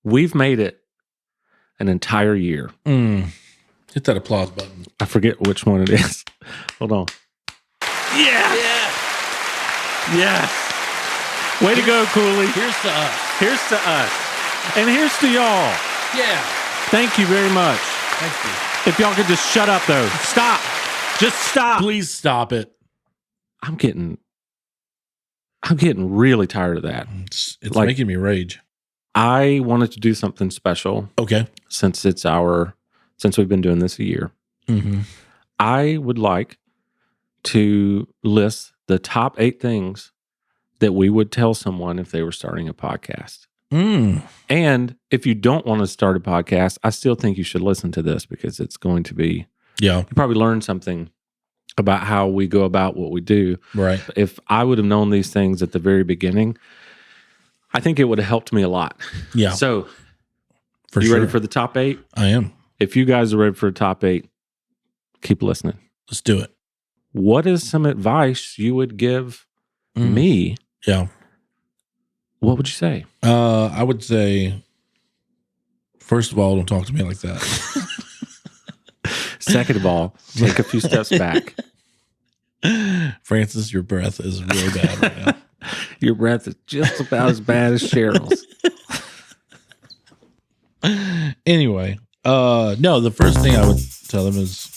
We've made it an entire year. Hit that applause button. I forget which one it is. Hold on. Yeah. Yes. Way to go, Cooley. Here's to us. Here's to us. And here's to y'all. Yeah. Thank you very much. Thank you. If y'all could just shut up, though. Stop. Just stop. Please stop it. I'm getting really tired of that. It's making me rage. I wanted to do something special. Okay. Since we've been doing this a year. Mm-hmm. I would like to list the top 8 things that we would tell someone if they were starting a podcast. And if you don't want to start a podcast, I still think you should listen to this because it's going to be, you probably learn something about how we go about what we do. Right. If I would have known these things at the very beginning, I think it would have helped me a lot. Yeah. So, ready for the top 8? I am. If you guys are ready for the top 8, keep listening. Let's do it. What is some advice you would give me? Yeah. What would you say? I would say, first of all, don't talk to me like that. Second of all, take a few steps back. Francis, your breath is really bad right now. Your breath is just about as bad as Cheryl's. Anyway, no, the first thing I would tell them is,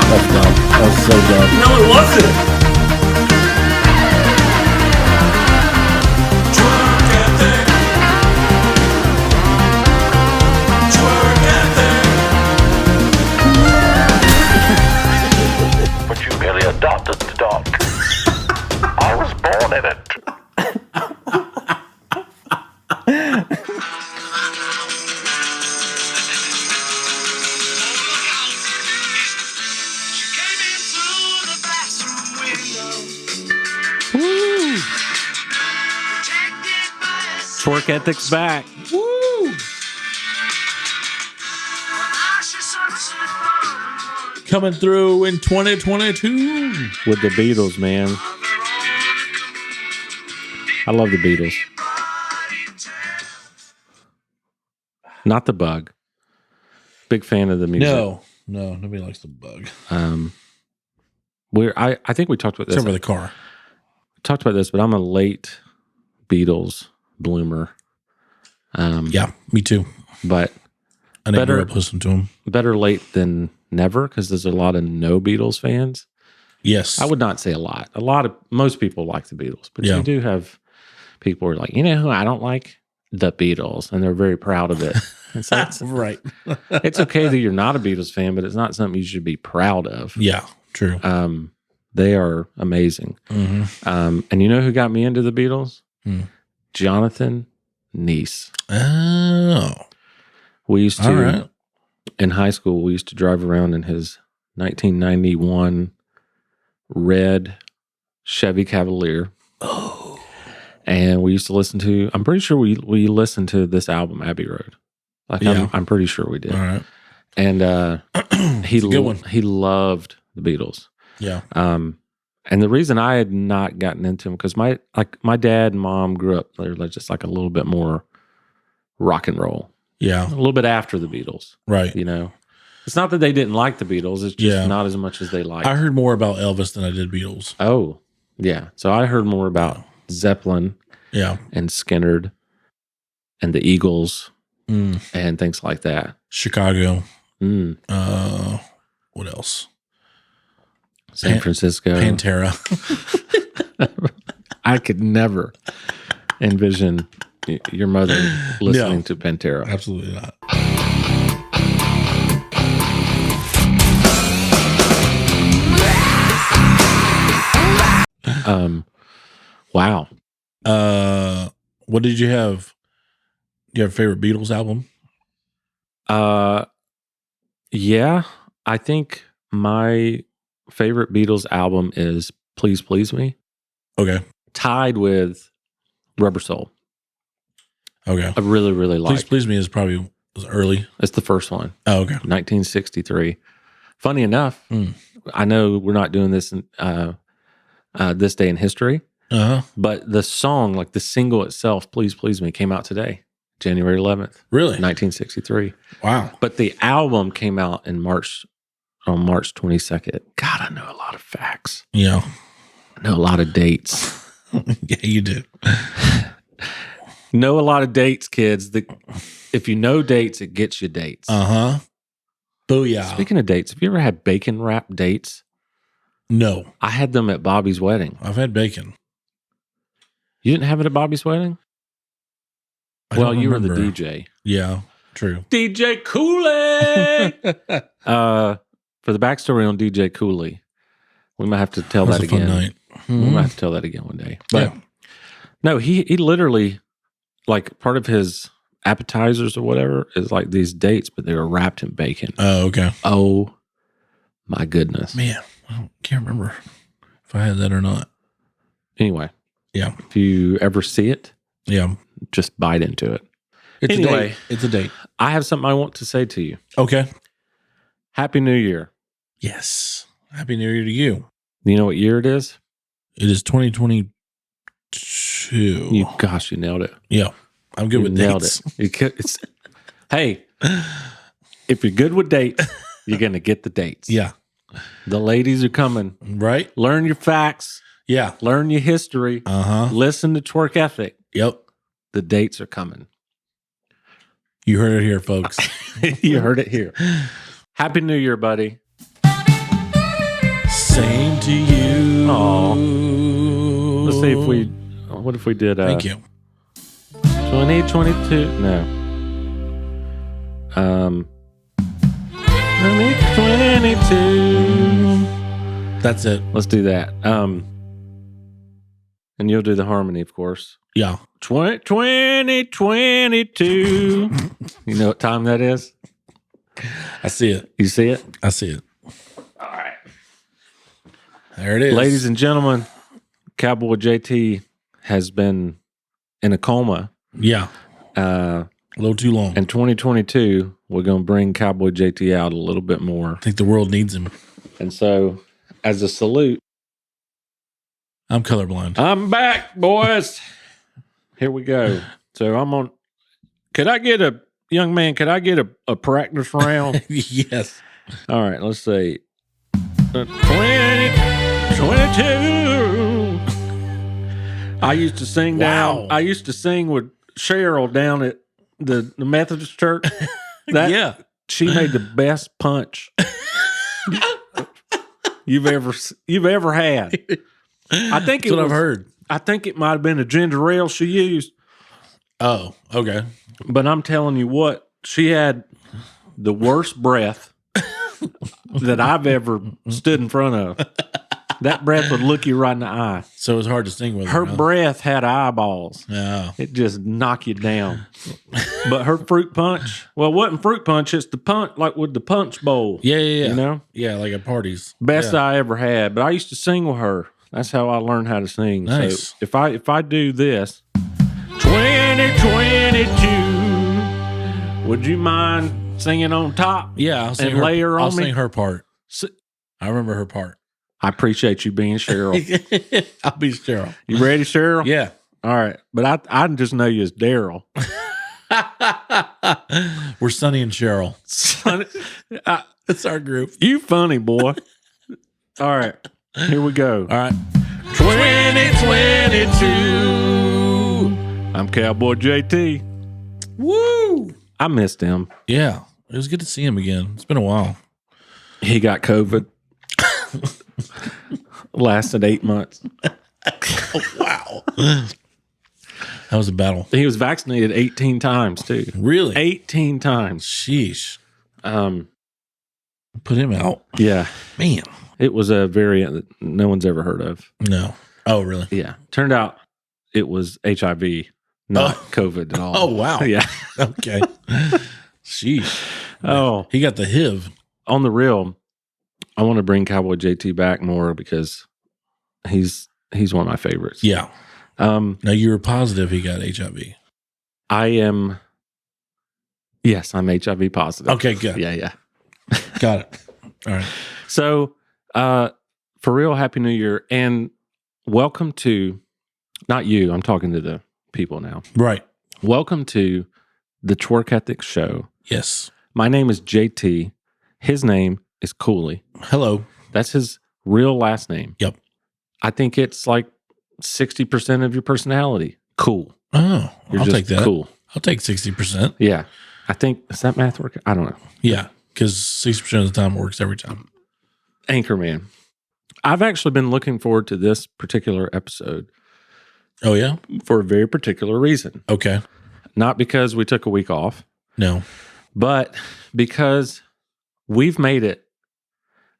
that's dumb. That was so dumb. No, it wasn't. Twerk ethic. Twerk ethic. But you merely adopted the dog. I was born in it. Twerk Ethic's back. Woo! Coming through in 2022 with the Beatles, man. I love the Beatles. Not the Bug. Big fan of the music. No, nobody likes the Bug. I think we talked about this. Except for the car. We talked about this, but I'm a late Beatles bloomer. Yeah, me too. But I didn't grow up listening to them. Better late than never, because there's a lot of no Beatles fans. Yes. I would not say a lot. Most people like the Beatles, but you do have people who are like, you know who I don't like? The Beatles. And they're very proud of it. It's like, right. It's okay that you're not a Beatles fan, but it's not something you should be proud of. Yeah, true. They are amazing. Mm-hmm. And you know who got me into the Beatles? Jonathan Neese. Oh. We used to, in high school, we used to drive around in his 1991 red Chevy Cavalier. Oh. And we used to listen to, I'm pretty sure we listened to this album, Abbey Road. I'm pretty sure we did. All right. And he loved the Beatles. Yeah. And the reason I had not gotten into them, because my dad and mom grew up, they're just like a little bit more rock and roll. Yeah. A little bit after the Beatles. Right. You know, it's not that they didn't like the Beatles. It's just not as much as they liked. I heard more about Elvis than I did Beatles. Oh, yeah. So I heard more about Zeppelin. Yeah. And Skynyrd and the Eagles and things like that. Chicago. What else? San Francisco. Pantera. I could never envision your mother listening to Pantera. Absolutely not. Wow. What did you have? Do you have a favorite Beatles album? Yeah. I think my favorite Beatles album is Please Please Me. Okay. Tied with Rubber Soul. Okay. I really, really like. Please Please Me was early. It's the first one. Oh, okay. 1963. Funny enough, I know we're not doing this in, this day in history, But the song, like the single itself, Please Please Me, came out today, January 11th, Really? 1963. Wow. But the album came out on March 22nd. God, I know a lot of facts. Yeah. I know a lot of dates. Yeah, you do. Know a lot of dates, kids. If you know dates, it gets you dates. Booyah. Speaking of dates, have you ever had bacon wrap dates? No. I had them at Bobby's wedding. I've had bacon. You didn't have it at Bobby's wedding? Well, you were the DJ. Yeah, true. DJ Cooley! For the backstory on DJ Cooley, we might have to tell that again. Fun night. We might have to tell that again one day. But no, he literally, like, part of his appetizers or whatever is like these dates, but they were wrapped in bacon. Oh, okay. Oh, my goodness. Man, I can't remember if I had that or not. Anyway. Yeah. If you ever see it, yeah, just bite into it. Anyway, it's a date. I have something I want to say to you. Okay. Happy New Year. Yes. Happy New Year to you. You know what year it is? It is 2022. You nailed it. Yeah. I'm good with dates. Hey, if you're good with dates, you're going to get the dates. Yeah. The ladies are coming. Right? Learn your facts. Yeah. Learn your history. Listen to Twerk Ethic. Yep. The dates are coming. You heard it here, folks. You heard it here. Happy New Year, buddy. Same to you. Oh. Let's see if what if we did Thank you. 2022? No. 2022. That's it. Let's do that. And you'll do the harmony, of course. Yeah. 2022. You know what time that is? I see it. You see it? I see it. All right. There it is. Ladies and gentlemen, Cowboy JT has been in a coma. Yeah. A little too long. In 2022, we're going to bring Cowboy JT out a little bit more. I think the world needs him. And so, as a salute, I'm colorblind. I'm back, boys. Here we go. So could I get a practice round? Yes. All right, let's see. 2022. I used to sing I used to sing with Cheryl down at the Methodist church. Yeah. She made the best punch you've ever had. I think That's what I've heard. I think it might have been a ginger ale she used. Oh, okay. But I'm telling you what, she had the worst breath that I've ever stood in front of. That breath would look you right in the eye. So it was hard to sing with her. Her breath had eyeballs. Yeah. It just knock you down. But her fruit punch, well, it wasn't fruit punch. It's the punch, like with the punch bowl. Yeah. You know? Yeah, like at parties. Best I ever had. But I used to sing with her. That's how I learned how to sing. Nice. So if I do this, 2022, would you mind singing on top? Yeah, I'll sing and layer on I'll me? sing her part. I remember her part. I appreciate you being Cheryl. I'll be Cheryl. You ready, Cheryl? Yeah. All right. But I just know you as Daryl. We're Sonny and Cheryl. It's our group. You funny, boy. All right. Here we go. All right. 2022. I'm Cowboy JT. Woo! I missed him. Yeah. It was good to see him again. It's been a while. He got COVID. Lasted 8 months. Wow. That was a battle. He was vaccinated 18 times, too. Really? 18 times. Sheesh. Put him out. Yeah. Man. It was a variant that no one's ever heard of. No. Oh, really? Yeah. Turned out it was HIV, not COVID at all. Oh, wow. Yeah. Okay. Sheesh. Oh. He got the HIV. On the real, I want to bring Cowboy JT back more because he's one of my favorites. Yeah. Now you were positive he got HIV. I am. Yes, I'm HIV positive. Okay, good. Yeah. Got it. All right. So, for real, Happy New Year and welcome to Not you. I'm talking to the people now. Right. Welcome to the Twerk Ethic Show. Yes. My name is JT. His name is Cooley. Hello. That's his real last name. Yep. I think it's like 60% of your personality. Cool. Oh, You're I'll just take that. Cool. I'll take 60%. Yeah. I think, does that math work? I don't know. Yeah, because 60% of the time it works every time. Anchorman. I've actually been looking forward to this particular episode Oh, yeah? for a very particular reason. Okay. Not because we took a week off, No. but because we've made it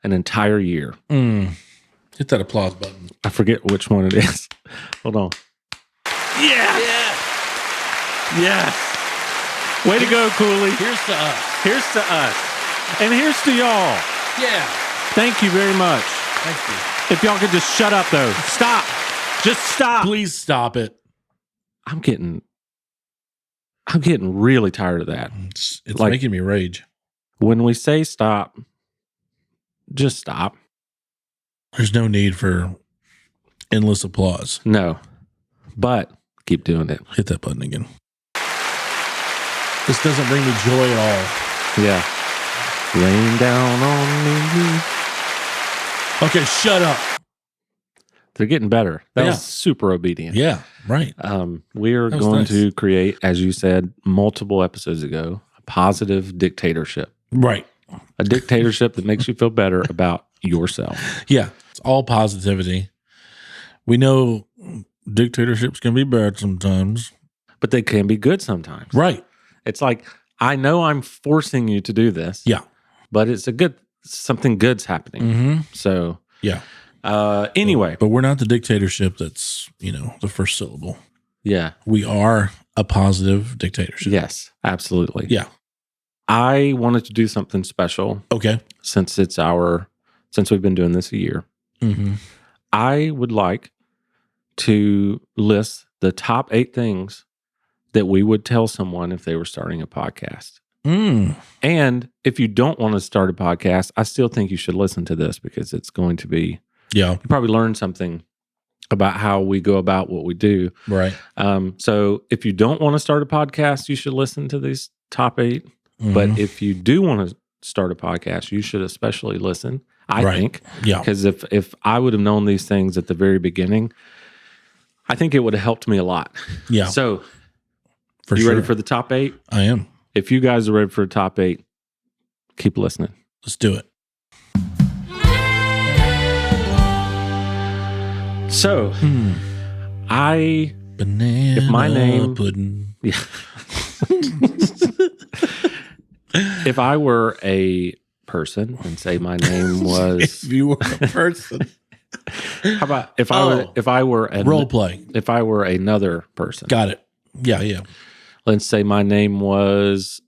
an entire year. Hit that applause button. I forget which one it is. Hold on. Yeah. Yes. Way to go, Cooley. Here's to us. Here's to us. And here's to y'all. Yeah. Thank you very much. Thank you. If y'all could just shut up, though. Stop. Just stop. Please stop it. I'm getting really tired of that. It's Like- making me rage. When we say stop, just stop. There's no need for endless applause. No. But keep doing it. Hit that button again. This doesn't bring me joy at all. Yeah. Rain down on me. Okay, shut up. They're getting better. That Yeah. was super obedient. Yeah, right. We are That was going nice. to create, as you said multiple episodes ago, a positive dictatorship. Right. A dictatorship that makes you feel better about yourself. Yeah, it's all positivity. We know dictatorships can be bad sometimes. But they can be good sometimes. Right. It's like, I know I'm forcing you to do this. Yeah. But it's something good's happening. Mm-hmm. So, Yeah. anyway. But we're not the dictatorship that's, the first syllable. Yeah. We are a positive dictatorship. Yes, absolutely. Yeah. I wanted to do something special Okay. since we've been doing this a year. Mm-hmm. I would like to list the top 8 things that we would tell someone if they were starting a podcast. And if you don't want to start a podcast, I still think you should listen to this because it's going to be, Yeah. you probably learn something about how we go about what we do. Right. So if you don't want to start a podcast, you should listen to these top 8. Mm-hmm. But if you do want to start a podcast, you should especially listen, I Right. think. Yeah. Because if I would have known these things at the very beginning, I think it would have helped me a lot. Yeah. So, For you sure. ready for the top 8? I am. If you guys are ready for the top 8, keep listening. Let's do it. So, Banana If my name- pudding. yeah. If I were a person and say my name was, If you were a person. how about if I were Role play. if I were another person, Got it. Yeah, yeah. let's say my name was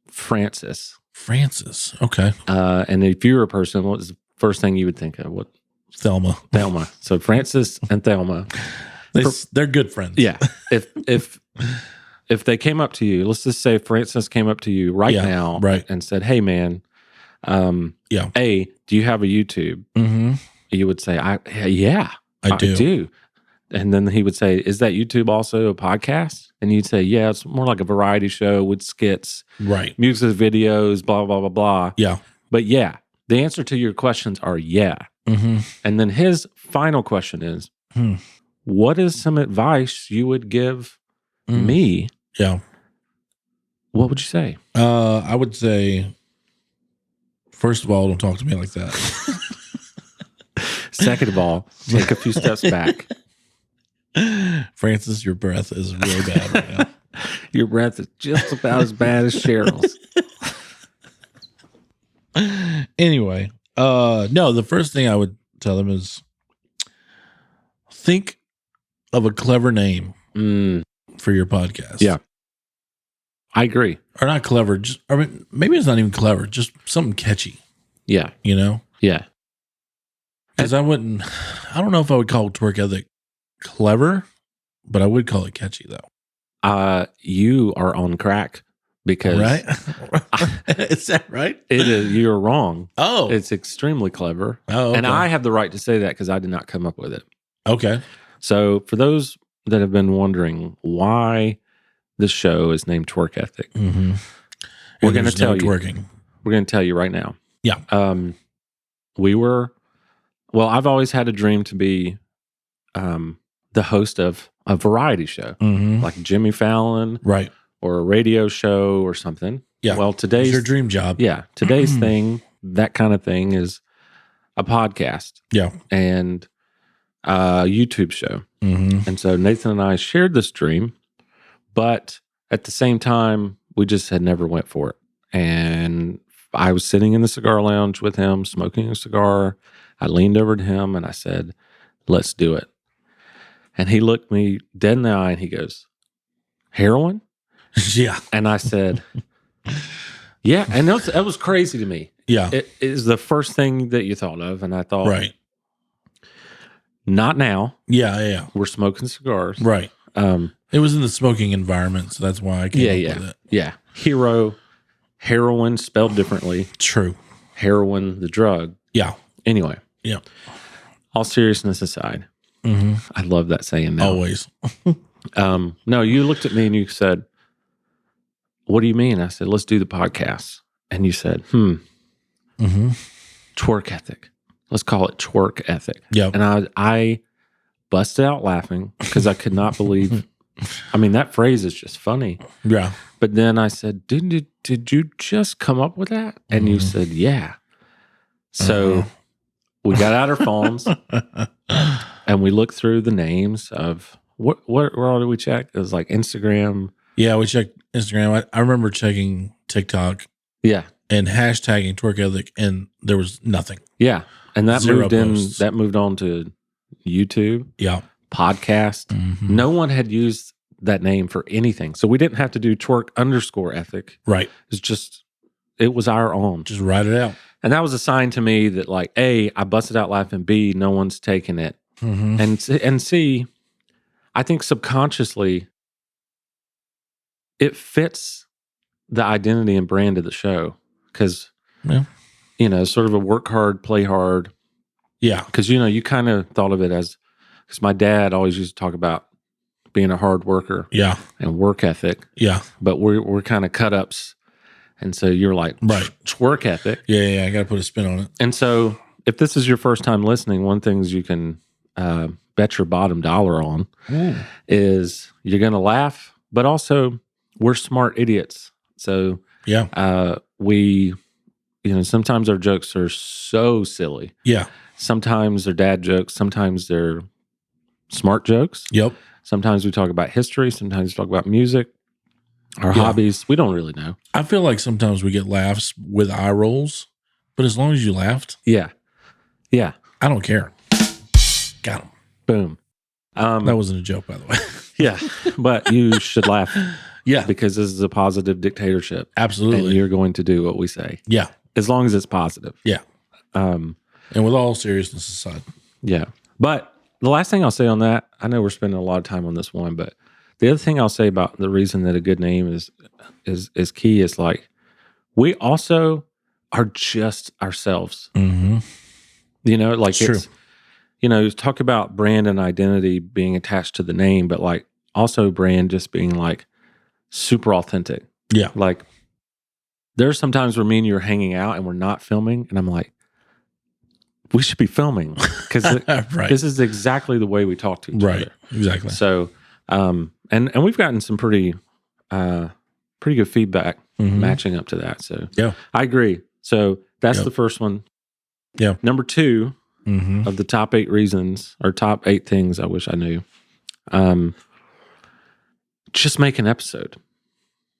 Francis. Francis. Okay. And if you were a person, what was the first thing you would think of? What? Thelma. Thelma. So Francis and Thelma. They're good friends. Yeah. If they came up to you, let's just say Francis came up to you right Yeah, now, right. and said, "Hey, man, Yeah. A, do you have a YouTube?" Mm-hmm. You would say, "Yeah, I do. And then he would say, "Is that YouTube also a podcast?" And you'd say, "Yeah, it's more like a variety show with skits, Right. music videos, blah blah blah blah." Yeah. But yeah, the answer to your questions are yeah. Mm-hmm. And then his final question is, what is some advice you would give me? Yeah. What would you say? I would say, first of all, don't talk to me like that. Second of all, take a few steps back. Francis, your breath is really bad right now. Your breath is just about as bad as Cheryl's. Anyway, no, the first thing I would tell them is think of a clever name for your podcast. Yeah. I agree. Or not clever, just maybe it's not even clever, just something catchy, Yeah. Yeah. Because I don't know if I would call Twerk Ethic clever, but I would call it catchy though. You are on crack because Right? Is that right? it is. You're wrong. Oh. It's extremely clever. Oh, okay. And I have the right to say that because I did not come up with it. Okay. So for those that have been wondering why this show is named Twerk Ethic, we're going to tell you. Twerking. We're going to tell you right now. Yeah. I've always had a dream to be the host of a variety show, like Jimmy Fallon, right, or a radio show or something. Yeah. Well, today's your dream job. Yeah. Today's thing, that kind of thing, is a podcast. Yeah. And a YouTube show. And so Nathan and I shared this dream, but at the same time, we just had never went for it. And I was sitting in the cigar lounge with him, smoking a cigar. I leaned over to him and I said, let's do it. And he looked me dead in the eye and he goes, heroin? Yeah. And I said, yeah. And that was crazy to me. Yeah. It is the first thing that you thought of. And I thought, right. Not now. Yeah. We're smoking cigars. Right. It was in the smoking environment, so that's why I came up with it. Yeah. Heroin spelled differently. True. Heroin, the drug. Yeah. Anyway. Yeah. All seriousness aside, I love that saying now. Always. No, you looked at me and you said, what do you mean? I said, let's do the podcast. And you said, Twerk Ethic. Let's call it Twerk Ethic. Yeah. And I busted out laughing because I could not believe. I mean, that phrase is just funny. Yeah. But then I said, did you just come up with that? And you said, yeah. So we got out our phones and we looked through the names of where all did we check? It was like Instagram. Yeah, we checked Instagram. I remember checking TikTok. Yeah. And hashtagging Twerk Ethic, and there was nothing. Yeah. And that Zero moved in. posts. That moved on to YouTube. Yeah. Podcast. No one had used that name for anything. So we didn't have to do Twerk_Ethic. Right. It was our own. Just write it out. And that was a sign to me that, like, A, I busted out laughing. B, no one's taken it. And C, I think subconsciously it fits the identity and brand of the show. Because, sort of a work hard, play hard. Yeah. Because, you kind of thought of it as, because my dad always used to talk about being a hard worker. Yeah. And work ethic. Yeah. But we're kind of cut ups. And so you're like, right. Twerk ethic. Yeah. I got to put a spin on it. And so if this is your first time listening, one thing you can bet your bottom dollar on is you're going to laugh, but also we're smart idiots. So we, sometimes our jokes are so silly. Yeah. Sometimes they're dad jokes. Sometimes they're smart jokes. Yep. Sometimes we talk about history. Sometimes we talk about music, our hobbies. We don't really know. I feel like sometimes we get laughs with eye rolls, but as long as you laughed. Yeah. Yeah. I don't care. Got him. Boom. That wasn't a joke, by the way. Yeah. But you should laugh. Yeah. Because this is a positive dictatorship. Absolutely. And you're going to do what we say. Yeah. As long as it's positive. Yeah. And with all seriousness aside. Yeah. But the last thing I'll say on that, I know we're spending a lot of time on this one, but the other thing I'll say about the reason that a good name is key is, like, we also are just ourselves. Like, true. It's, talk about brand and identity being attached to the name, but, like, also brand just being, like, super authentic. Yeah. Like, there's sometimes where me and you are hanging out and we're not filming, and I'm like, we should be filming because right. This is exactly the way we talk to each other. Right. Exactly. So, and we've gotten some pretty good feedback matching up to that. So yeah, I agree. So that's the first one. Yeah. Number 2 of the top 8 reasons, or top 8 things I wish I knew. Just make an episode.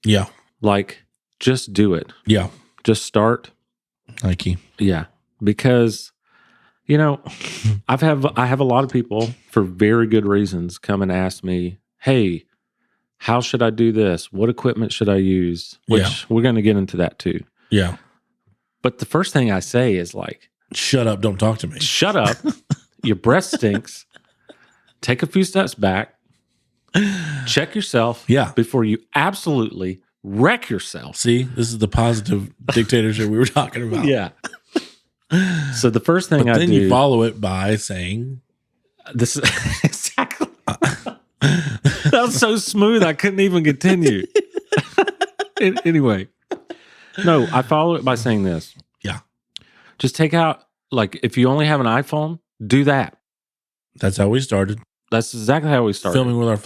Yeah. Like, just do it. Yeah. Just start. Nike. Yeah. Because, I have a lot of people for very good reasons come and ask me, hey, how should I do this? What equipment should I use? Which we're going to get into that too. Yeah. But the first thing I say is, like, shut up. Don't talk to me. Shut up. Your breath stinks. Take a few steps back. Check yourself. Yeah. Before you absolutely wreck yourself. See, this is the positive dictatorship we were talking about. Yeah. So the first thing but I then do, you follow it by saying, this is exactly That was so smooth. I couldn't even continue. Anyway, no, I follow it by saying this. Yeah. Just take out, like, if you only have an iPhone, do that. That's how we started. That's exactly how we started. Filming with our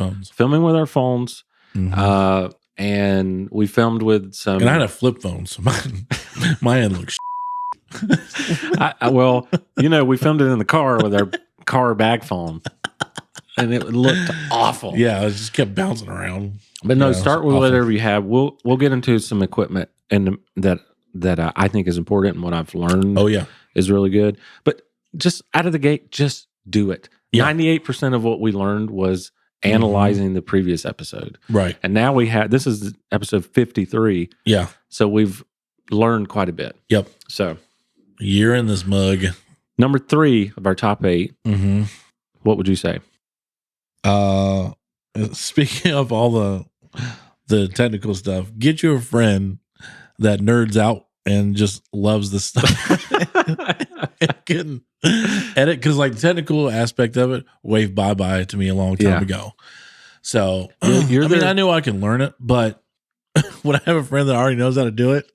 phones. Mm-hmm. And we filmed with some. And I had a flip phone, so my end looks. Well, we filmed it in the car with our car bag phone, and it looked awful. Yeah, it just kept bouncing around. But no, start with whatever you have. We'll get into some equipment and that I think is important and what I've learned. Oh yeah, is really good. But just out of the gate, just do it. Yeah. 98% of what we learned was analyzing the previous episode. Right. And now this is episode 53. Yeah. So we've learned quite a bit. Yep. So a year in this mug. Number 3 of our top 8. Mm-hmm. What would you say? Speaking of all the technical stuff, get you a friend that nerds out and just loves the stuff. Can edit, because like the technical aspect of it waved bye to me a long time ago. So I knew I can learn it, but when I have a friend that already knows how to do it,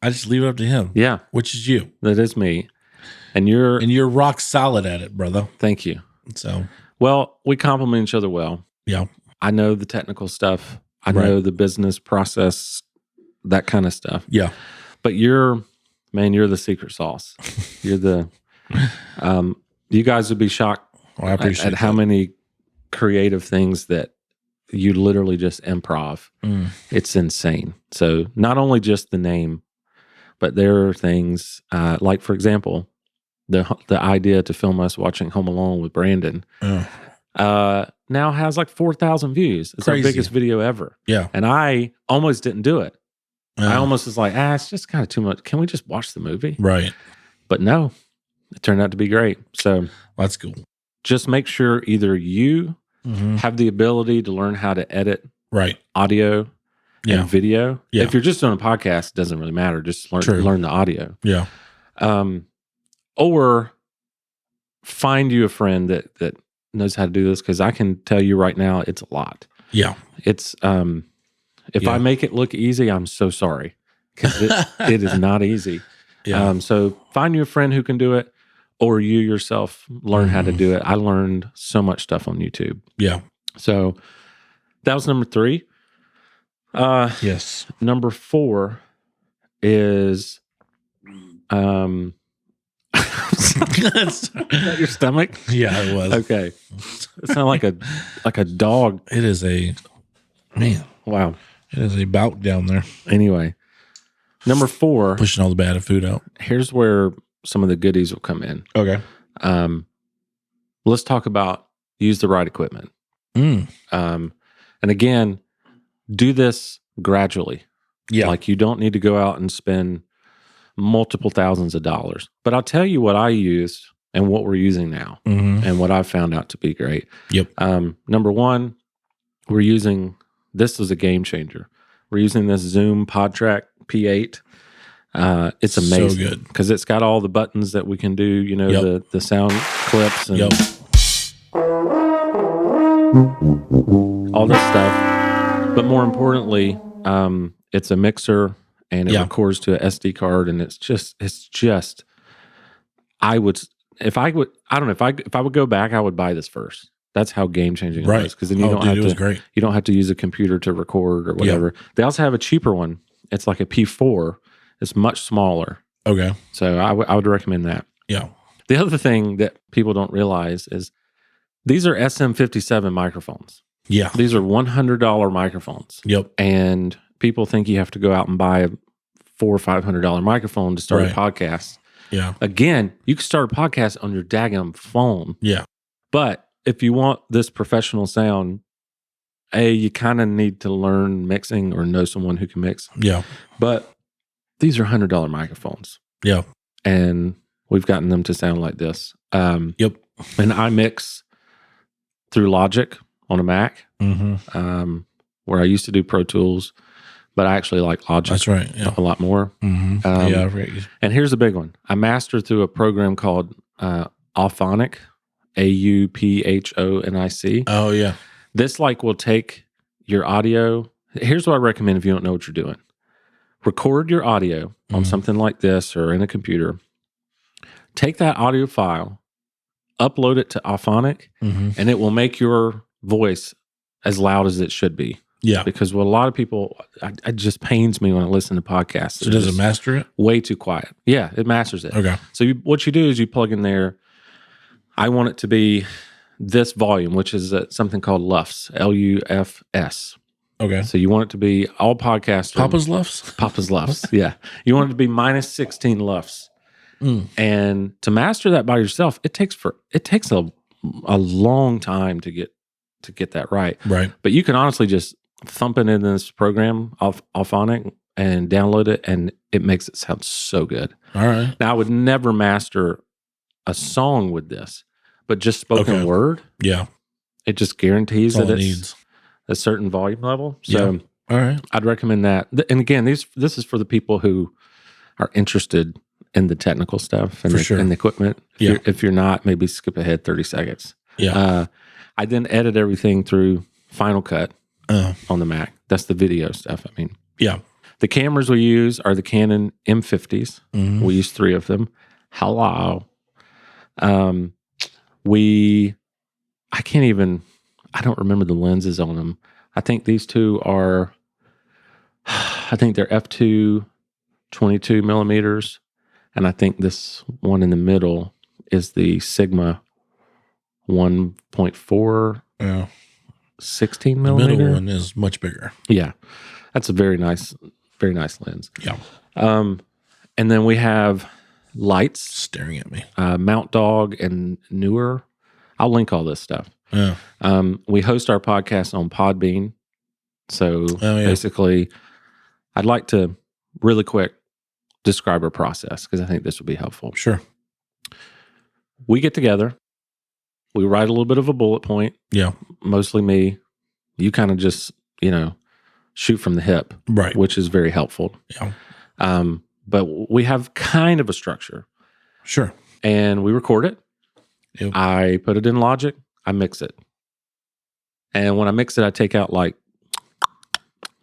I just leave it up to him. Yeah, which is you. That is me, and you're rock solid at it, brother. Thank you. So well, we complement each other well. Yeah, I know the technical stuff. I know the business process, that kind of stuff. Yeah, but you're the secret sauce. You're the. You guys would be shocked at how many creative things that you literally just improv. It's insane. So not only just the name, but there are things like, for example, the idea to film us watching Home Alone with Brandon now has like 4,000 views. It's Crazy. Our biggest video ever. Yeah, and I almost didn't do it. I almost was like, it's just kind of too much. Can we just watch the movie? Right. But no, it turned out to be great. So that's cool. Just make sure either you have the ability to learn how to edit audio and video. Yeah. If you're just doing a podcast, it doesn't really matter. Just learn the audio. Yeah. Or find you a friend that knows how to do this, because I can tell you right now, it's a lot. Yeah. It's if I make it look easy, I'm so sorry, because it is not easy. Yeah. So find you a friend who can do it, or you yourself learn how to do it. I learned so much stuff on YouTube. Yeah. So that was number 3. Yes. Number 4 is is that your stomach? Yeah, it was. Okay. It sounded like a dog. It is man. Wow. It is a bout down there. Anyway, number 4, pushing all the bad food out. Here's where some of the goodies will come in. Okay. Let's talk about use the right equipment. And again, do this gradually. Yeah. Like, you don't need to go out and spend multiple thousands of dollars. But I'll tell you what I used and what we're using now, and what I've found out to be great. Yep. Number 1, we're using, this is a game changer. We're using this Zoom PodTrack P8. It's amazing. So good. Because it's got all the buttons that we can do, the sound clips and all this stuff. But more importantly, it's a mixer, and it records to an SD card, and it's just if I would go back, I would buy this first. That's how game changing it was, because then you don't have to use a computer to record or whatever. They also have a cheaper one. It's like a P4. It's much smaller. Okay. So I would recommend that. Yeah. The other thing that people don't realize is these are SM57 microphones. Yeah. These are $100 microphones. Yep. And people think you have to go out and buy a $400 or $500 microphone to start a podcast. Yeah. Again, you can start a podcast on your daggum phone. Yeah. But if you want this professional sound, you kind of need to learn mixing or know someone who can mix. Yeah. But these are $100 microphones. Yeah. And we've gotten them to sound like this. Yep. And I mix through Logic on a Mac, where I used to do Pro Tools, but I actually like Logic. That's right. Yeah. A lot more. I forget. And here's the big one. I mastered through a program called Auphonic, AUPHONIC. Oh, yeah. This will take your audio. Here's what I recommend if you don't know what you're doing. Record your audio on something like this or in a computer. Take that audio file, upload it to Auphonic, and it will make your voice as loud as it should be. Yeah. Because what a lot of people, it just pains me when I listen to podcasts. So does it master it? Way too quiet. Yeah, it masters it. Okay. So what you do is you plug in there, I want it to be this volume, which is something called LUFS, LUFS. Okay. So you want it to be all podcasts. Papa's LUFS? Papa's LUFS, yeah. You want it to be minus 16 LUFS. And to master that by yourself, it takes a long time to get that right. Right. But you can honestly just thump it in this program, Auphonic, and download it, and it makes it sound so good. All right. Now, I would never master a song with this, but just spoken word, it just guarantees that it needs a certain volume level. So, all right, I'd recommend that. And again, this is for the people who are interested in the technical stuff and, and the equipment. If you're not, maybe skip ahead 30 seconds. Yeah. I then edit everything through Final Cut on the Mac. That's the video stuff. I mean, the cameras we use are the Canon M50s. We use 3 of them. Hello. I don't remember the lenses on them. I think these 2 are, they're f2 22 millimeters. And I think this one in the middle is the Sigma 1.4 16 millimeter. The middle one is much bigger. Yeah. That's a very nice lens. Yeah. And then we have lights. Staring at me. Mount Dog and Newer. I'll link all this stuff. Yeah. We host our podcast on Podbean. So basically, I'd like to really quick describe our process because I think this would be helpful. Sure. We get together. We write a little bit of a bullet point. Yeah. Mostly me. You kind of just, shoot from the hip. Right. Which is very helpful. Yeah. But we have kind of a structure. Sure. And we record it. Yep. I put it in Logic. I mix it. And when I mix it, I take out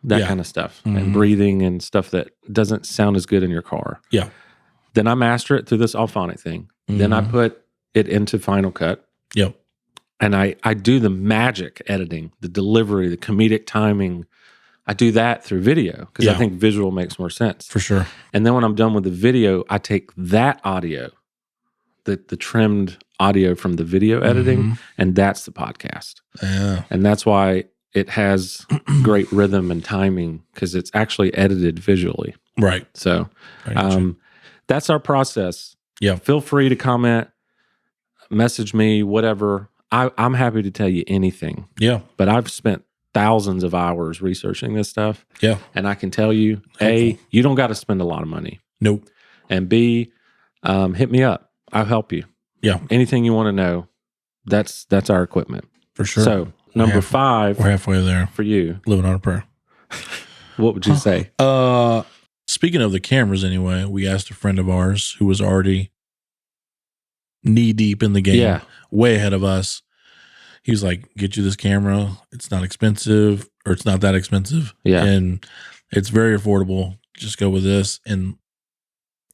that kind of stuff and breathing and stuff that doesn't sound as good in your car. Yeah. Then I master it through this Auphonic thing. Then I put it into Final Cut. Yep. And I do the magic editing, the delivery, the comedic timing. I do that through video because I think visual makes more sense. For sure. And then when I'm done with the video, I take that audio, the trimmed audio from the video editing, and that's the podcast. Yeah. And that's why it has great rhythm and timing because it's actually edited visually. Right. So that's our process. Yeah. Feel free to comment, message me, whatever. I'm happy to tell you anything. Yeah. But I've spent thousands of hours researching this stuff. Yeah. And I can tell you, A, you don't got to spend a lot of money. Nope. And B, hit me up. I'll help you. Yeah. Anything you want to know, that's our equipment. For sure. So number 5. We're halfway there. For you. Living on a prayer. What would you say? Speaking of the cameras anyway, we asked a friend of ours who was already knee deep in the game, way ahead of us. He was like, get you this camera. It's not expensive, or it's not that expensive. Yeah. And it's very affordable. Just go with this. And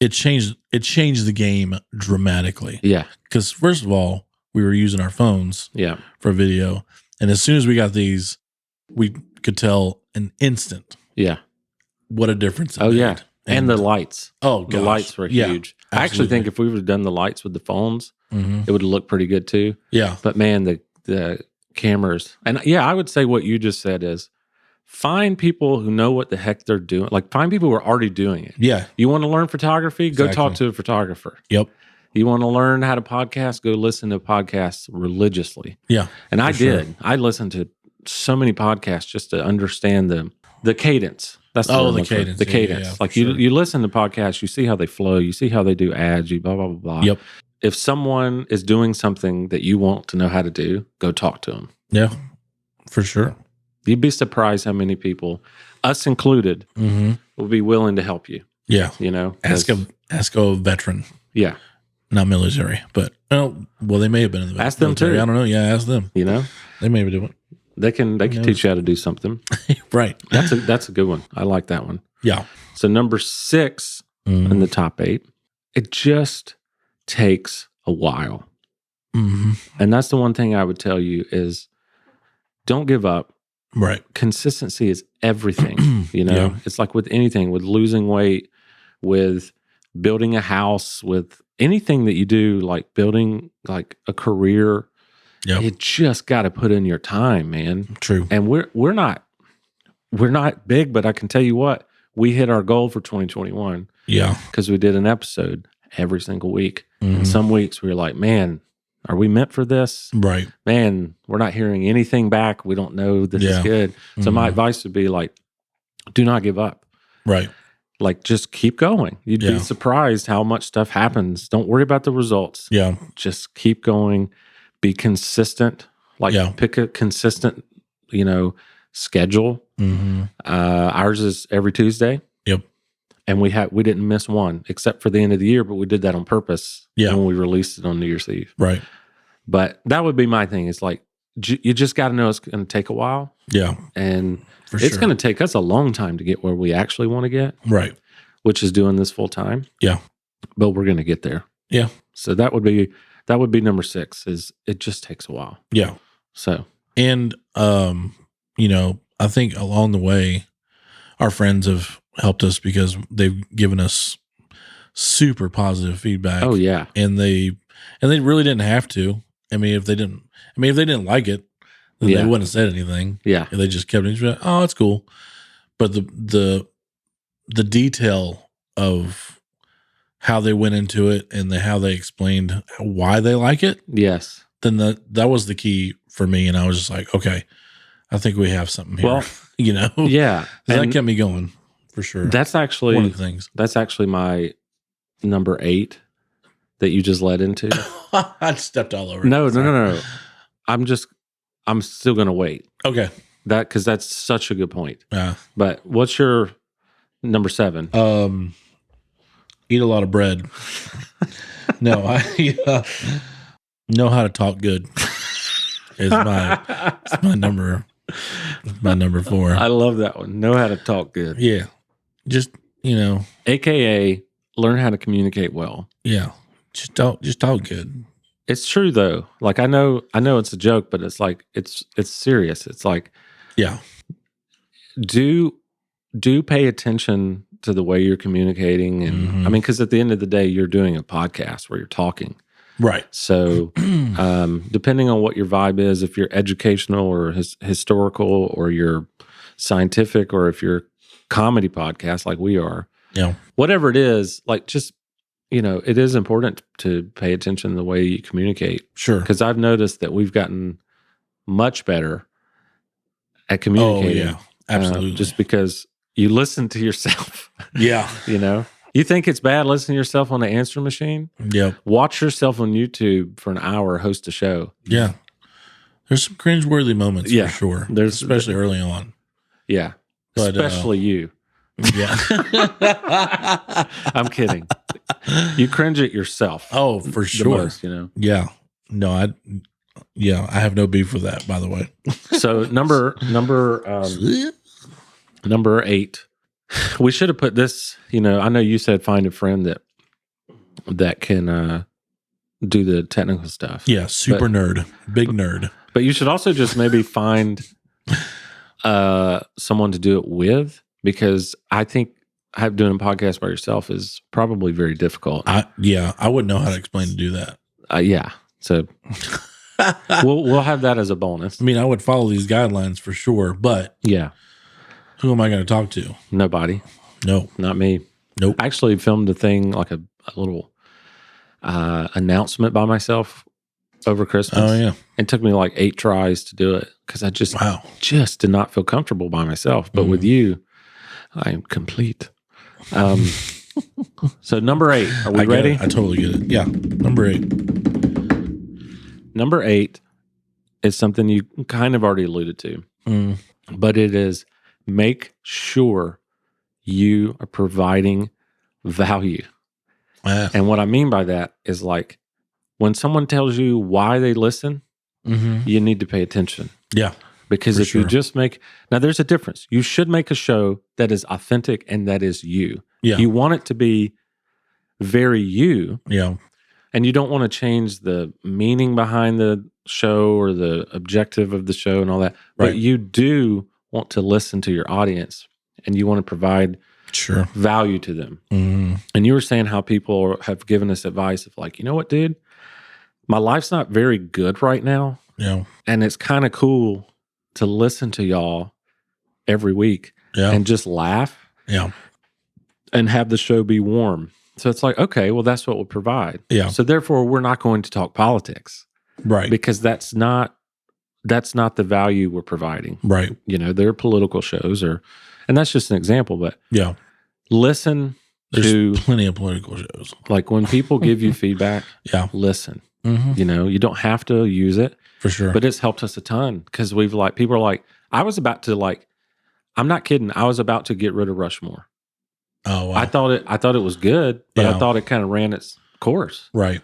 it changed the game dramatically. Yeah. Because first of all, we were using our phones for video. And as soon as we got these, we could tell an instant what a difference it made. Yeah. And the lights. Oh, the lights were huge. Absolutely. I actually think if we would have done the lights with the phones, it would have looked pretty good too. Yeah. But man, the cameras. And I would say what you just said is find people who know what the heck they're doing. Like find people who are already doing it. Yeah. You want to learn photography? Go talk to a photographer. Yep. You want to learn how to podcast? Go listen to podcasts religiously. Yeah. And I did. Sure. I listened to so many podcasts just to understand the cadence. That's the cadence. The cadence. Yeah, like you listen to podcasts, you see how they flow, you see how they do ads, you blah, blah, blah, blah. Yep. If someone is doing something that you want to know how to do, go talk to them. Yeah, for sure. You'd be surprised how many people, us included, will be willing to help you. Yeah. Ask a veteran. Yeah. Not military, but they may have been in the military. Ask them too. I don't know. Yeah, ask them. They may be doing it. They can teach you how to do something. Right. That's a good one. I like that one. Yeah. So number 6 in the top 8, it just takes a while. Mm-hmm. And that's the one thing I would tell you is don't give up. Right. Consistency is everything. Yeah. It's like with anything, with losing weight, with building a house, with anything that you do, like building like a career. Yeah. You just got to put in your time, man. True. And we're not big, but I can tell you what, we hit our goal for 2021. Yeah. Because we did an episode every single week. Mm-hmm. And some weeks we were like, man, are we meant for this? Right. Man, we're not hearing anything back. We don't know this is good. So my advice would be like, do not give up. Right. Like, just keep going. You'd be surprised how much stuff happens. Don't worry about the results. Yeah. Just keep going. Be consistent. Like, pick a consistent, schedule. Mm-hmm. Ours is every Tuesday. Yep. And we didn't miss one except for the end of the year, but we did that on purpose. Yeah. When we released it on New Year's Eve. Right. But that would be my thing. It's like, you just got to know it's going to take a while. Yeah. And it's going to take us a long time to get where we actually want to get. Right. Which is doing this full time. Yeah. But we're going to get there. Yeah. So that would be number 6 is it just takes a while. Yeah. So, and, I think along the way, our friends have helped us because they've given us super positive feedback. Oh yeah. And they really didn't have to. If they didn't like it, then they wouldn't have said anything. Yeah. And they just kept it. Oh, it's cool. But the detail of how they went into it and how they explained why they like it. Yes. Then that was the key for me. And I was just like, okay, I think we have something here. Well, yeah. That kept me going for sure. That's actually one of the things. That's actually my number 8 that you just led into. I stepped all over. No. I'm still going to wait. Okay. Because that's such a good point. Yeah. But what's your number 7? Eat a lot of bread. No, I know how to talk good. Is my number 4. I love that one. Know how to talk good. Yeah. Just, AKA learn how to communicate well. Yeah. Just talk good. It's true though. Like I know it's a joke, but it's like it's serious. It's like, yeah. Do pay attention to the way you're communicating, and because at the end of the day, you're doing a podcast where you're talking, right? So, depending on what your vibe is, if you're educational or historical, or you're scientific, or if you're comedy podcast like we are, whatever it is, like just it is important to pay attention to the way you communicate. Sure, because I've noticed that we've gotten much better at communicating. Oh yeah, absolutely. Just because you listen to yourself. Yeah. You think it's bad listening to yourself on the answer machine? Yeah. Watch yourself on YouTube for an hour, host a show. Yeah. There's some cringeworthy moments for sure. Especially early on. Yeah. But, especially you. Yeah. I'm kidding. You cringe at yourself. Oh, for sure. Most, Yeah. No, I have no beef with that, by the way. So number 8, we should have put this, I know you said find a friend that can do the technical stuff. Yeah, super nerd, big nerd. But you should also just maybe find someone to do it with, because I think doing a podcast by yourself is probably very difficult. I wouldn't know how to explain to do that. Yeah. So we'll have that as a bonus. I would follow these guidelines for sure, but yeah. Who am I going to talk to? Nobody. No. Not me. Nope. I actually filmed a thing, like a little announcement by myself over Christmas. Oh, yeah. It took me like 8 tries to do it because I just did not feel comfortable by myself. But with you, I am complete. So number 8. Are we ready? I totally get it. Yeah. Number 8. Number 8 is something you kind of already alluded to. But it is, make sure you are providing value. And what I mean by that is, like, when someone tells you why they listen, you need to pay attention. Yeah. Because For if you sure. just now there's a difference. You should make a show that is authentic and that is you. Yeah. You want it to be very you. Yeah. And you don't want to change the meaning behind the show or the objective of the show and all that. But Right. you do want to listen to your audience and you want to provide Sure. value to them. Mm-hmm. And you were saying how people have given us advice of like, you know what, dude? My life's not very good right now. Yeah. And it's kind of cool to listen to y'all every week Yeah. and just laugh Yeah. and have the show be warm. So it's like, okay, well, that's what we provide. Yeah. So therefore, we're not going to talk politics Right. because that's not the value we're providing. Right. You know, there are political shows and that's just an example, but Yeah. listen There's to plenty of political shows. like when people give you feedback, Yeah. listen. Mm-hmm. You know, you don't have to use it, For sure. but it's helped us a ton because people are like, I was about to I'm not kidding. I was about to get rid of Rushmore. Oh, wow. I thought it was good, but I Yeah. thought it kind of ran its course. Right.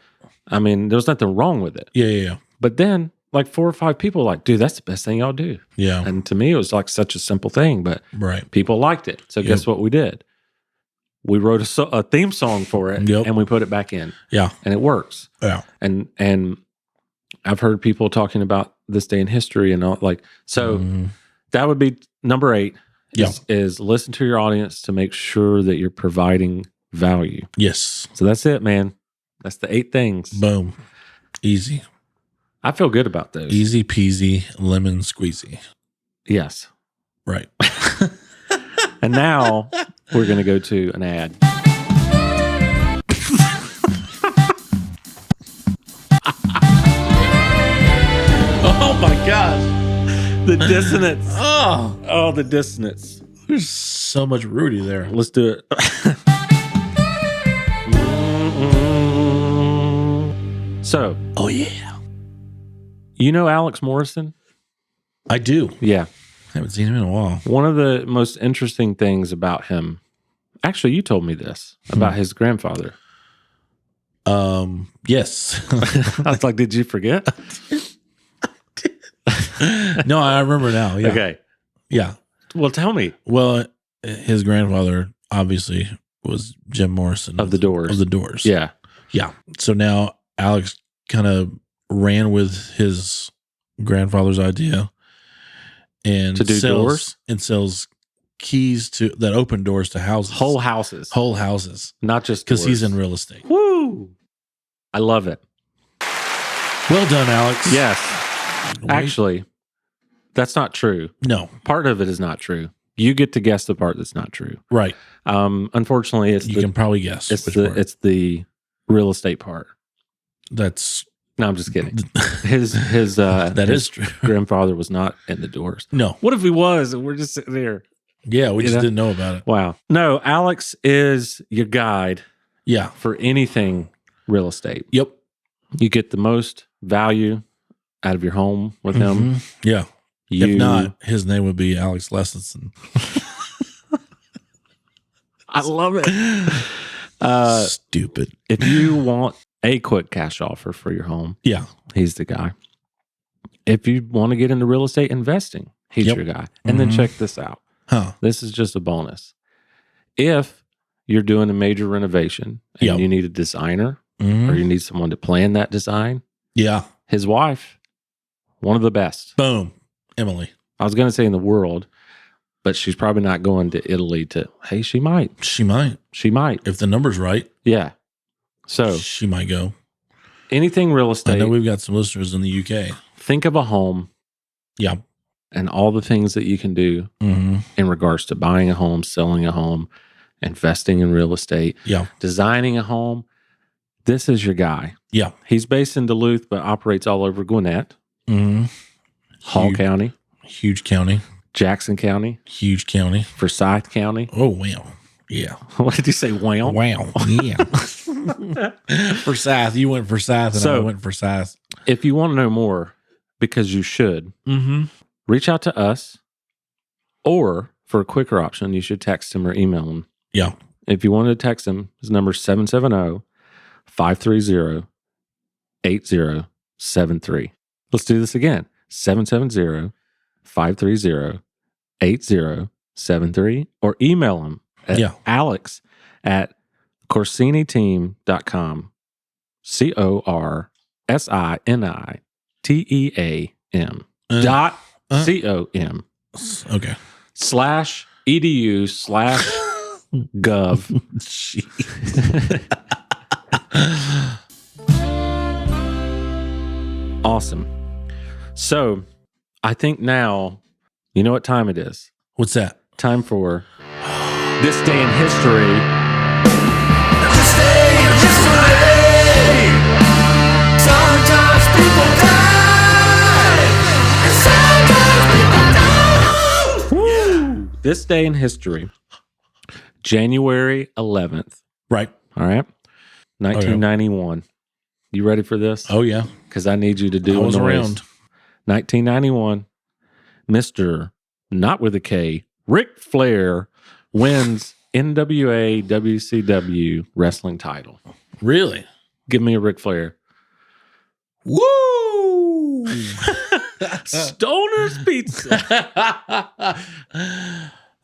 I mean, there was nothing wrong with it. Yeah. Yeah. But then like 4 or 5 people were like, dude, that's the best thing y'all do. Yeah. And to me, it was like such a simple thing, but Right. people liked it. So guess what we did? We wrote a theme song for it Yep. and we put it back in Yeah. and it works. Yeah. And I've heard people talking about this day in history and all so Mhm. that would be number 8 Yeah. is listen to your audience to make sure that you're providing value. Yes. So that's it, man. That's the 8 things. Boom. Easy. I feel good about those. Easy peasy lemon squeezy. Yes. Right. And now we're going to go to an ad. Oh my gosh. The dissonance. Oh, Oh, the dissonance. there's so much Rudy there. Let's do it. So, Oh yeah. you know Alex Morrison? I do. Yeah. Haven't seen him in a while. One of the most interesting things about him, actually, you told me this about his grandfather. Yes. I was like, did you forget? No, I remember now. Yeah. Okay. Yeah. Well, tell me. Well, his grandfather obviously was Jim Morrison Of the Doors. Of the Doors. Yeah. Yeah. So now Alex kind of ran with his grandfather's idea and To do sells, doors? and sells keys that open doors to houses. Whole houses. Whole houses. Not just Because he's doors. in real estate. Woo! I love it. Well done, Alex. Yes. Wait. Actually, that's not true. No. Part of it is not true. You get to guess the part that's not true. Right. Unfortunately, You can probably guess. it's which the part. it's the real estate part. That's No, I'm just kidding. His that his is true. grandfather was not in the Doors. No. What if he was? And we're just sitting there. Yeah, we You just know? didn't know about it. Wow. No, Alex is your guide Yeah. for anything real estate. Yep. You get the most value out of your home with him. Mhm. Yeah. You, If not, his name would be Alex Lessenson. I love it. Stupid. If you want a quick cash offer for your home, Yeah. he's the guy. If you want to get into real estate investing, he's Yep. your guy. And then Mhm. check this out. Huh. This is just a bonus. If you're doing a major renovation and Yep. you need a designer Mhm. or you need someone to plan that design, Yeah. his wife, one of the best. Boom. Emily. I was going to say in the world, but she's probably not going to Italy to, hey, she might. She might. She might. If the number's right, Yeah. So she might go. anything real I estate, know we've got some listeners in the UK. think of a home Yeah. and all the things that you can do Mm-hmm. in regards to buying a home, selling a home, investing in real estate, Yeah. designing a home. This is your guy. Yeah. He's based in Duluth, but operates all over Gwinnett, Mm-hmm. Hall Huge. County, Huge county. Jackson County, Huge county. Forsyth County. Oh, wow. Yeah. What did you say? Wow. Wow. Yeah. Forsyth. You went Forsyth and I So- went Forsyth. If you want to know more, because you should, Mm-hmm. reach out to us, or for a quicker option, you should text him or email him. Yeah. If you want to text him, his number is 770-530-8073. Let's do this again. 770 530-8073 or email him at Alex at CorsiniTeam.com. CorsiniTeam.com. Okay. /edu/gov. Awesome. So I think now, you know what time it is? What's that? Time for This Day in History. This day in history. Sometimes people die. And sometimes people don't. This Day in History. January 11th. Right. All right. 1991. You ready for this? Oh, yeah. Because I need you to do I was a noise. around. 1991. Mr. Not with a K, Ric Flair wins NWA WCW wrestling title. Really? Give me a Ric Flair. Woo! Stoner's Pizza.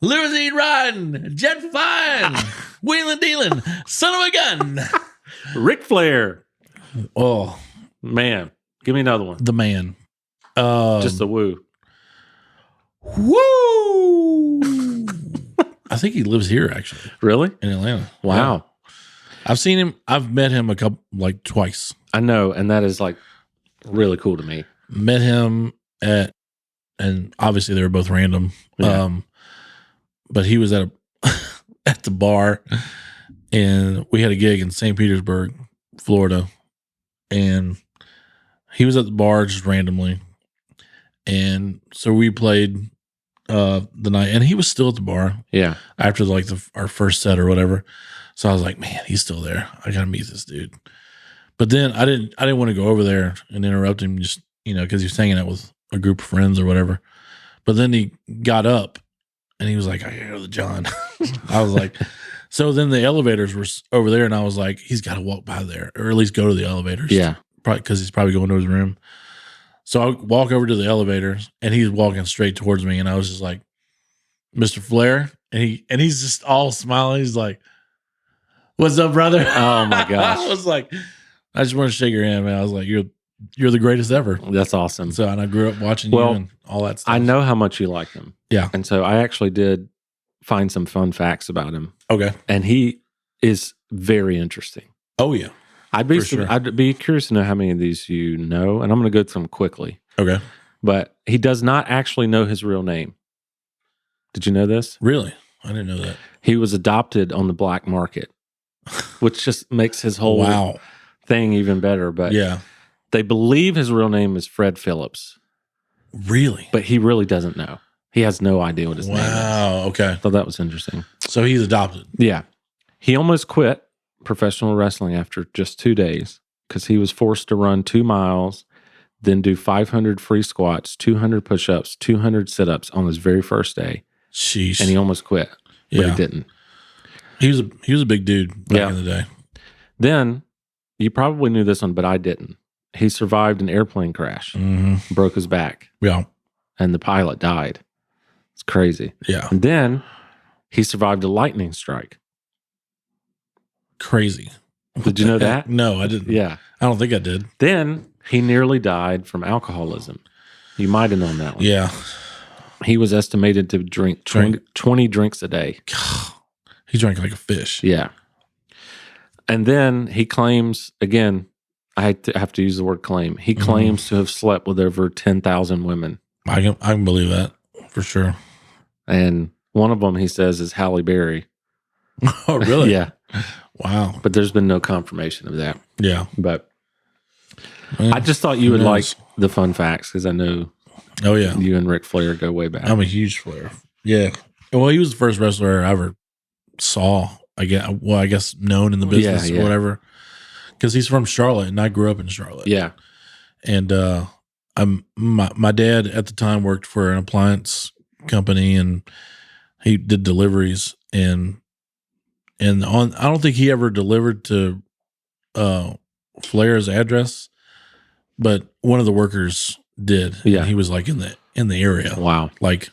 Limousine riding, jet flying, wheeling dealing, son of a gun. Ric Flair. Oh, Man, give me another one. the man. Just a woo. Woo! I think he lives here actually Really? in Atlanta. Wow. Yeah. I've seen him. I've met him twice. I know. And that is like really cool to me. Met him and obviously they were both random. Yeah. But he was at the bar, and we had a gig in St. Petersburg, Florida, and he was at the bar just randomly, and so we played the night, and he was still at the bar. Yeah. After our first set or whatever. So I was like, man, he's still there. I gotta meet this dude. But then I didn't want to go over there and interrupt him, just because he was hanging out with a group of friends or whatever. But then he got up and he was like, I gotta go to the John. I was like, so then the elevators were over there, and I was like, he's got to walk by there, or at least go to the elevators. Yeah. Probably because he's probably going to his room. So I walk over to the elevators, and he's walking straight towards me, and I was just like, Mr. Flair, and he's just all smiling. He's like, what's up, brother? Oh my gosh. I was like, I just want to shake your hand, man. I was like, you're the greatest ever. That's awesome. So, and I grew up watching you and all that stuff. I know how much you like him. Yeah. And so I actually did find some fun facts about him. Okay. And he is very interesting. Oh, yeah. I'd be curious to know how many of these you know, and I'm going to go through them quickly. Okay. But he does not actually know his real name. Did you know this? Really? I didn't know that. He was adopted on the black market, which just makes his whole thing even better. But yeah, they believe his real name is Fred Phillips. Really? But he really doesn't know. He has no idea what his name is. Wow. Okay. So that was interesting. So he's adopted. Yeah. He almost quit professional wrestling after just 2 days because he was forced to run 2 miles, then do 500 free squats, 200 push-ups, 200 sit-ups on his very first day. Sheesh. And he almost quit, but he didn't. He was a big dude back in the day. Then, you probably knew this one, but I didn't. He survived an airplane crash, broke his back. Yeah. And the pilot died. It's crazy. Yeah. And then, he survived a lightning strike. Crazy. Did you know that? No, I didn't. Yeah. I don't think I did. Then, he nearly died from alcoholism. You might have known that one. Yeah. He was estimated to drink 20 drinks a day. He drank like a fish. Yeah. And then he claims, again, I have to use the word claim. He claims to have slept with over 10,000 women. I can believe that for sure. And one of them, he says, is Halle Berry. Oh, really? Yeah. Wow. But there's been no confirmation of that. Yeah. But Man, I just thought you would like the fun facts because I know you and Ric Flair go way back. I'm a huge Flair. Yeah. Well, he was the first wrestler I ever saw, I guess known in the business or whatever. Because he's from Charlotte, and I grew up in Charlotte. Yeah. And my dad at the time worked for an appliance company, and he did deliveries. And I don't think he ever delivered to Flair's address, but one of the workers did. Yeah. And he was like in in the area. Wow. Like,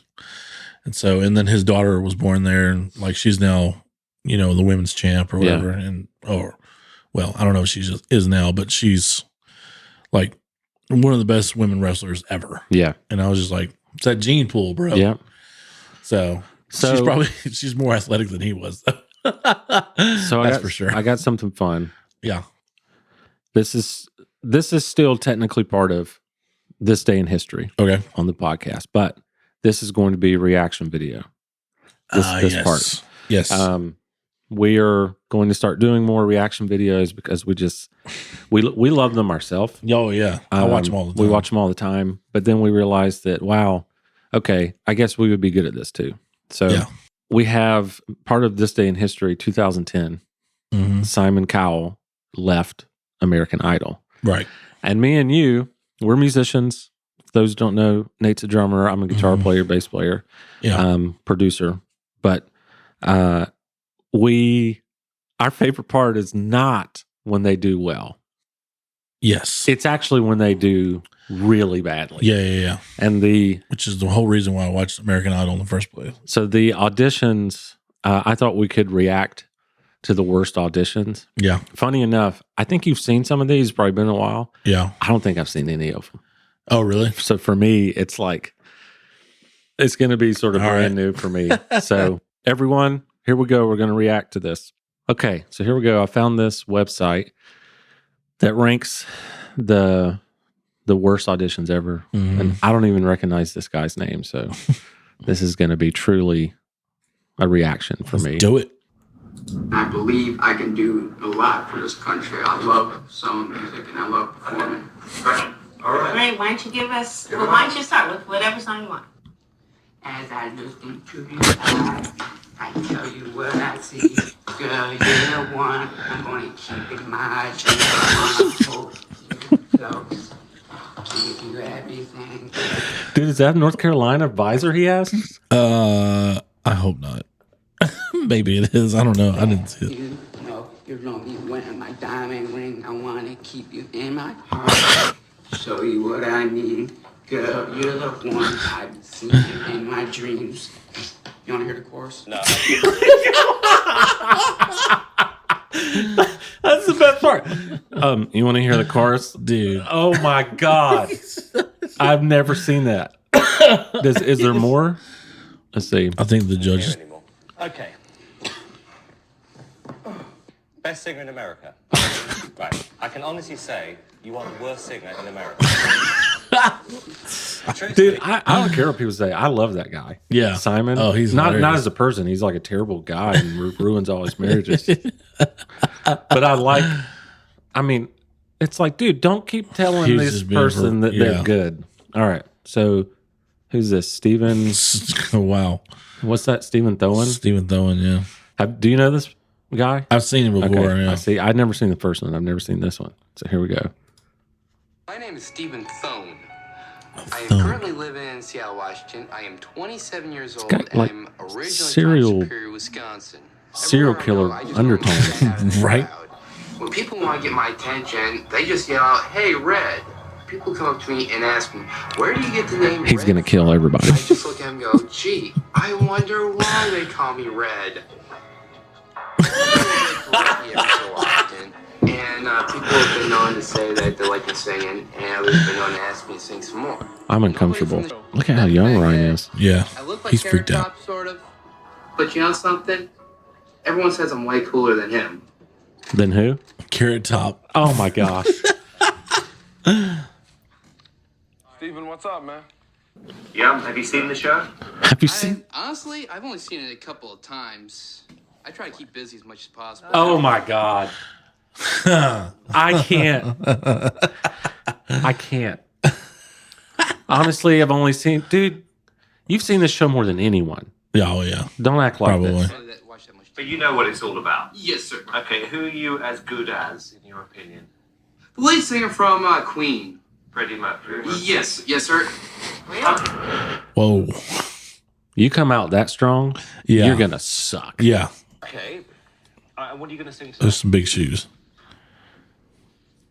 and then his daughter was born there, and like she's now, you know, the women's champ or whatever. And well, I don't know if she is now, but she's like one of the best women wrestlers ever. Yeah. And I was just like, it's that gene pool, bro. Yeah. So she's more athletic than he was. So that's for sure. I got something fun. Yeah. This is still technically part of this day in history. Okay. On the podcast, but this is going to be a reaction video. This yes. part. Yes. We are going to start doing more reaction videos because we love them ourselves. Oh yeah. I watch them all the time. We watch them all the time, but then we realized that, wow, okay, I guess we would be good at this too. So we have part of this day in history, 2010, Simon Cowell left American Idol. Right. And me and you, we're musicians. If those who don't know, Nate's a drummer. I'm a guitar player, bass player, producer. But our favorite part is not when they do well. Yes. It's actually when they do really badly. Yeah. And which is the whole reason why I watched American Idol in the first place. So the auditions, I thought we could react to the worst auditions. Yeah. Funny enough, I think you've seen some of these. Probably been a while. Yeah. I don't think I've seen any of them. Oh, really? So for me, it's like, it's going to be sort of brand new for me. So everyone, here we go. We're going to react to this. Okay. So here we go. I found this website that ranks the worst auditions ever. And I don't even recognize this guy's name. So this is going to be truly a reaction for me. Do it. I believe I can do a lot for this country. I love song music and I love performing. All right. Great. Why don't you give us, why don't you start with whatever song you want? As I look into your eyes, I tell you what I see. Girl, you're the one. I'm going to keep in my dreams. I hold you close. Give you everything. Dude, is that North Carolina visor he has? I hope not. Maybe it is. I don't know. I didn't see it. You know, you're lonely wearing my diamond ring. I want to keep you in my heart. Show you what I need. Girl, you're the one I've seen in my dreams. You want to hear the chorus? No. That's the best part. You want to hear the chorus? Dude. Oh my God. I've never seen that. Is there more? Let's see. I think the judges. Okay. Best singer in America. Right. I can honestly say you are the worst singer in America. Dude, I don't care what people say. I love that guy. Yeah. Simon. Oh, he's not hilarious. as a person. He's like a terrible guy and ruins all his marriages. But I mean, it's like, dude, don't keep telling He's this just being person that yeah. they're good. All right. So who's this? Steven. Wow. What's that? Steven Thoen? Steven Thoen, yeah. Do you know this guy? I've seen him before, Okay, yeah. I see. I've never seen the first one. I've never seen this one. So here we go. My name is Steven Thoen. I am currently living in Seattle, Washington. I am 27 years old got, and like, I'm originally serial- from Superior, Wisconsin. serial Everywhere I killer go, I just wanna undertones. stand out in the Right. crowd. When people want to get my attention, they just yell out, "Hey, Red." People come up to me and ask me, "Where do you get the name He's Red going to kill from?" everybody. I just look at him and go, "Gee, I wonder why they call me Red." Every so often. And people have been known to say that they like me singing, and others have been known to ask me to sing some more. I'm uncomfortable. Look at how young Ryan is. Yeah. I look like He's Carrot freaked out. Top, sort of. But you know something? Everyone says I'm way cooler than him. Then who? Carrot Top. Oh my gosh. Steven, what's up, man? Yeah, have you seen the show? Have you seen? Honestly, I've only seen it a couple of times. I try to keep busy as much as possible. Oh my God. I can't. I can't. Honestly, I've only seen, dude, you've seen this show more than anyone. Yeah, oh yeah. Don't act like Probably. this. Watch that much. But you know what it's all about. Yes, sir. Okay, who are you as good as, in your opinion? The lead singer from Queen. Freddie Mercury. Yes, yes, sir. Whoa. You come out that strong, Yeah. you're going to suck. Yeah. Okay. What are you going to sing? There's some big shoes.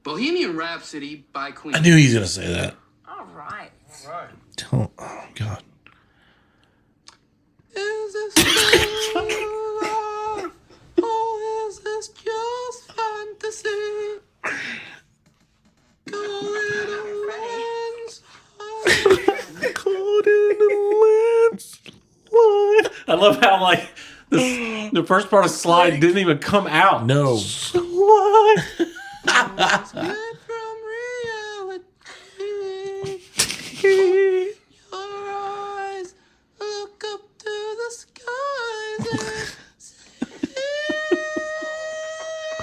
Bohemian Rhapsody by Queen. I knew he was going to say that. All right. Oh, God. Is this real life? Or is this just fantasy? Caught in a landslide. I love how like the first part of slide didn't even come out. No. Slide. Escape from reality. Your eyes look up to the skies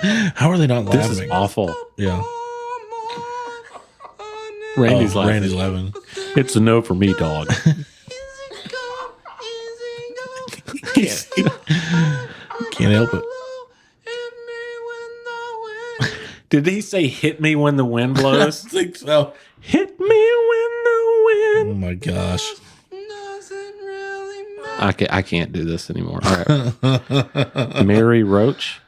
and How are they not laughing? This is awful. Yeah. Randy's laughing. Randy's laughing. It's a no for me, dog. Can't help it. Did he say hit me when the wind blows? I think so. Hit me when the Oh wind. my gosh. I can't do this anymore. All right. Mary Roach.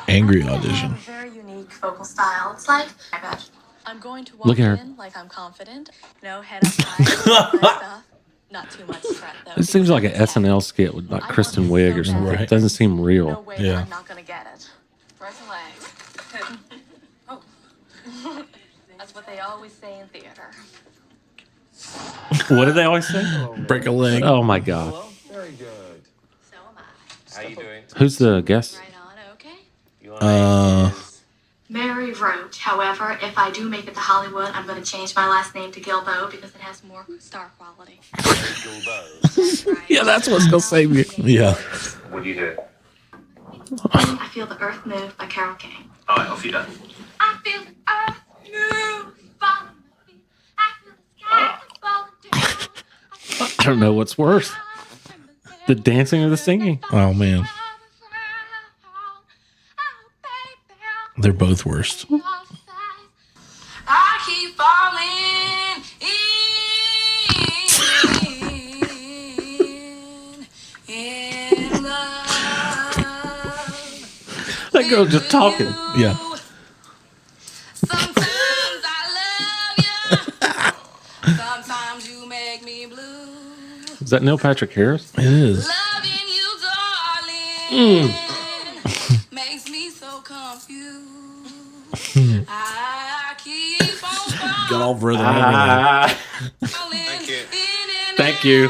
Angry audition. Very unique vocal style. It's like, I bet. I'm going to walk Look at her. in like I'm confident. No head up high. stuff. Not too much threat though. It seems like an SNL skit with like Kristen Wiig or something. Right. It doesn't seem No real. way Yeah. that I'm not gonna get it. Where's the leg? Oh. That's what they always say in theater. What do they always say? Break a leg. Oh my God. Very good. So am I. How you doing? Who's the guest? Right on, okay? Your name is... Mary Roach. However, if I do make it to Hollywood, I'm going to change my last name to Gilbo because it has more star quality. Gilbo. That's right. Yeah, that's what's gonna save you. Yeah. What do you do? I Feel the Earth Move by Carole King. All right, off you go. I feel the earth move, falling my feet. I feel the sky falling down. I don't know what's worse, the dancing or the singing. Oh, man. They're both worst. I keep falling in love. That girl just talking. Yeah. Sometimes I love you. Sometimes you make me blue. Is that Neil Patrick Harris? It is. Loving you, darling, makes me so confused. I keep on Got all brother. falling Thank you. Thank you.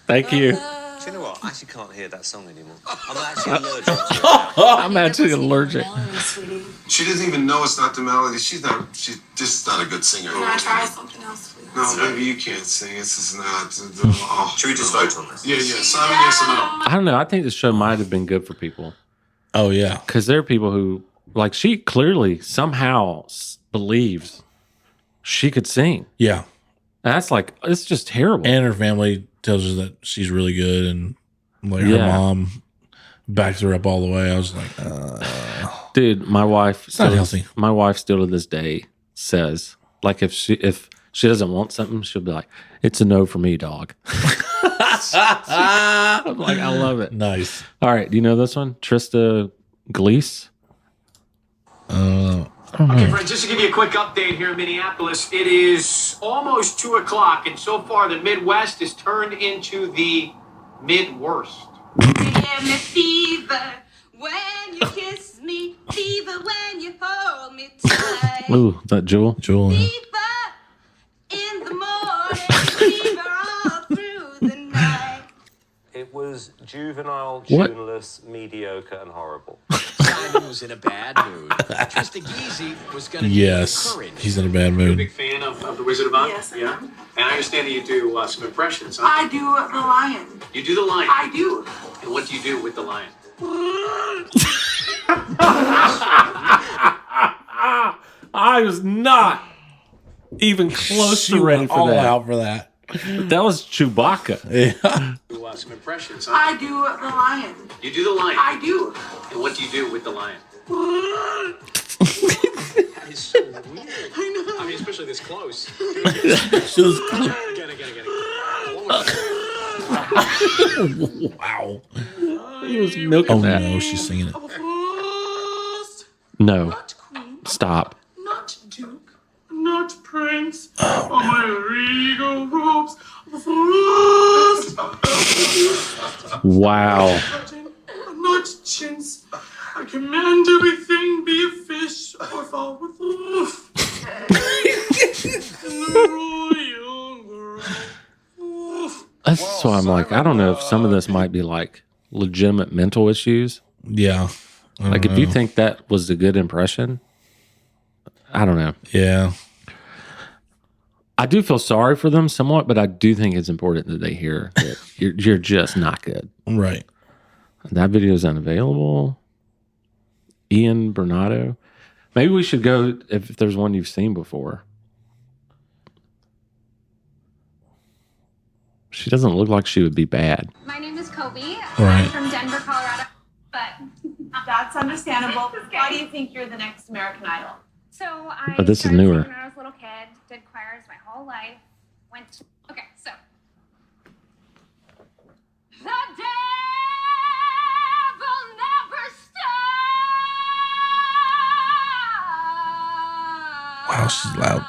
Thank you. Do you know what? I actually can't hear that song anymore. I'm actually allergic to it now. I'm actually allergic. She doesn't even know it's not the melody. She's just not a good singer. Can I try something else, please? No, baby, you can't sing. This is not. Oh. Should we just vote on this? Yeah, yeah. Simon, yes or no? I don't know. I think this show might have been good for people Oh, yeah. because there are people who, like, she clearly somehow believes she could sing. Yeah. That's like, it's just terrible. And her family tells her that she's really good. And like her Yeah. mom backs her up all the way. I was like, Dude, my wife not healthy. My wife still to this day says, like, if she doesn't want something, she'll be like, "It's a no for me, dog." I'm like, I love it. nice. All right, do you know this one? Trista Gleese. Okay, friends, just to give you a quick update here in Minneapolis, it is almost 2 o'clock, and so far the Midwest is turned into the Mid-worst. Give me fever when you kiss me, fever when you hold me tight. Ooh, is that Jewel? Jewel. Fever in the morning, fever all through the night. It was juvenile, What? tuneless, mediocre, and horrible. Simon was in a bad mood. Trista Geezy was going to Yes. He's in a bad You're a mood. big fan of The Wizard of Oz? Yes, I Yeah? am. And I understand that you do some impressions, huh? I do the lion. You do the lion. I do. And what do you do with the lion? I was not even close She to ready went for all that. out for that. That was Chewbacca. Yeah. Do some impressions, huh? I do the lion. You do the lion. I do. And what do you do with the lion? That is so weird. I know. I mean, especially this close. She was- Get it. wow. He was milking Oh that. no, she's singing it. No, Not queen. stop. Not duke. Not prince. Oh on my regal robes of frost. Wow. I'm not chintz. I command everything be a fish or fall with wolf. That's why I'm like, I don't know if some of this might be like legitimate mental issues. Yeah. Like if you think that was a good impression, I don't know. Yeah. I do feel sorry for them somewhat, but I do think it's important that they hear that you're just not good. Right. That video is unavailable. Ian Bernardo. Maybe we should go if there's one you've seen before. She doesn't look like she would be bad. My name is Kobe. Right. I'm from Denver, Colorado. But that's understandable. Why do you think you're the next American Idol? so I But this is started newer. singing when I was a little kid, did choirs my whole life. Okay, so. The devil never stops. Wow, she's loud.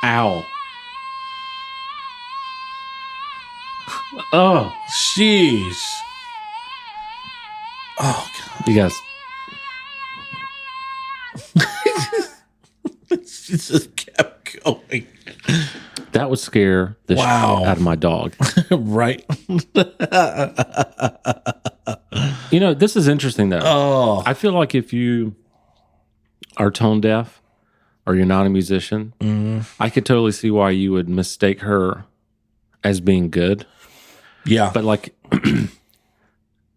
Ow. Oh, jeez. Oh, God. You guys. She just kept going. That would scare the shit out of my dog. Right. You know, this is interesting though. Oh. I feel like if you are tone deaf or you're not a musician, I could totally see why you would mistake her as being good. Yeah. But like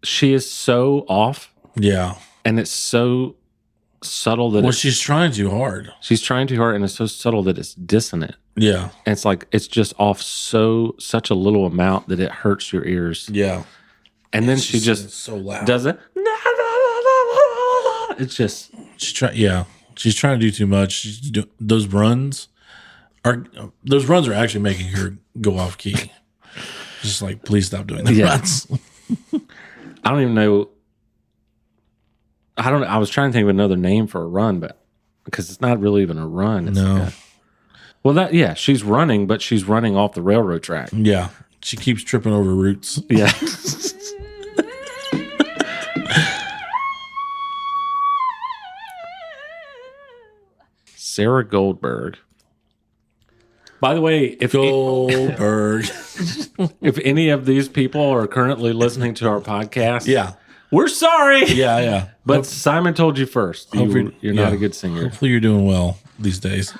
she is so off. Yeah. And it's so subtle that she's trying too hard. She's trying too hard and it's so subtle that it's dissonant. Yeah. And it's like it's just off such a little amount that it hurts your ears. Yeah. And then she just so loud. does it. It's just she's trying to do too much. Those runs are actually making her go off key. Just like, please stop doing that. Runs. I don't even know. I was trying to think of another name for a run, but because it's not really even a run. It's No. She's running, but she's running off the railroad track. Yeah. She keeps tripping over roots. Yeah. Sarah Goldberg. By the way, if any of these people are currently listening to our podcast, we're sorry. Yeah. But Simon told you first. You're not a good singer. Hopefully you're doing well these days.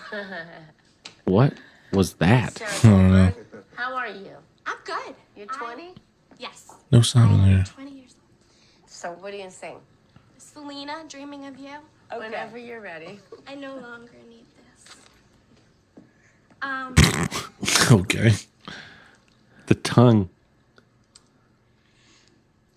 What was that? I don't know. How are you? I'm good. You're 20? Yes. No Simon there. 20 years old. So what do you sing? Selena, Dreaming of You. Okay. Whenever you're ready. I no longer need this. Okay. The tongue.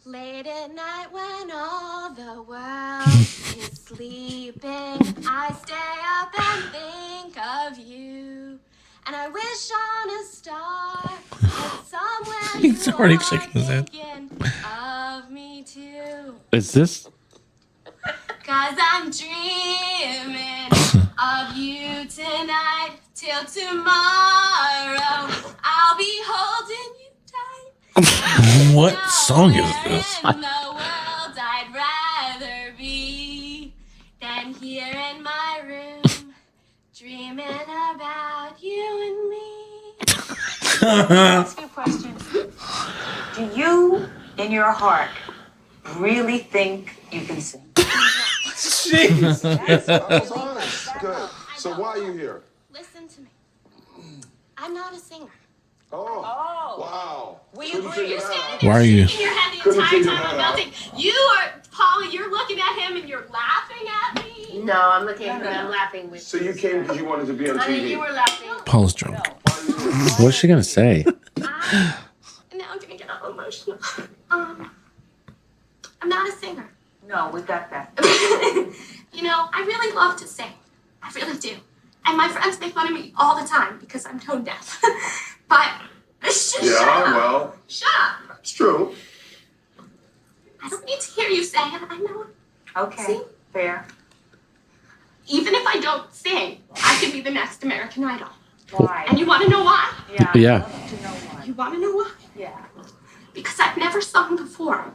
Late at night when all the world is sleeping, I stay up and think of you. And I wish on a star that somewhere He's already shaking his head. of me too. Is this? 'Cause I'm dreaming of you tonight till tomorrow. I'll be holding you tight. What song is this? In the world I'd rather be than here in my room, dreaming about you and me. Ask you a question. Do you, in your heart, really think you can sing? Jeez. I was honest. Good. So why are you here? Listen to me. I'm not a singer. Oh. Wow. We Couldn't agree. figure You're that standing out. there Why are you- shaking your head the Couldn't entire figure time that I'm out. melting. You are, Polly, you're looking at him and you're laughing at me. No, I'm looking at I'm laughing with So you came because you wanted to be on Honey, TV. you were laughing. Paula's drunk. What's she gonna say? And now I'm gonna get all emotional. I'm not a singer. No, we got that. You know, I really love to sing. I really do. And my friends make fun of me all the time because I'm tone deaf. But shut up. Well, Shut up. it's true. I don't need to hear you say it. I know it. Okay, See? fair. Even if I don't sing, I can be the next American Idol. Why? And you want to know why? Yeah. Yeah. I'd love to know why. You want to know why? Yeah. Because I've never sung before.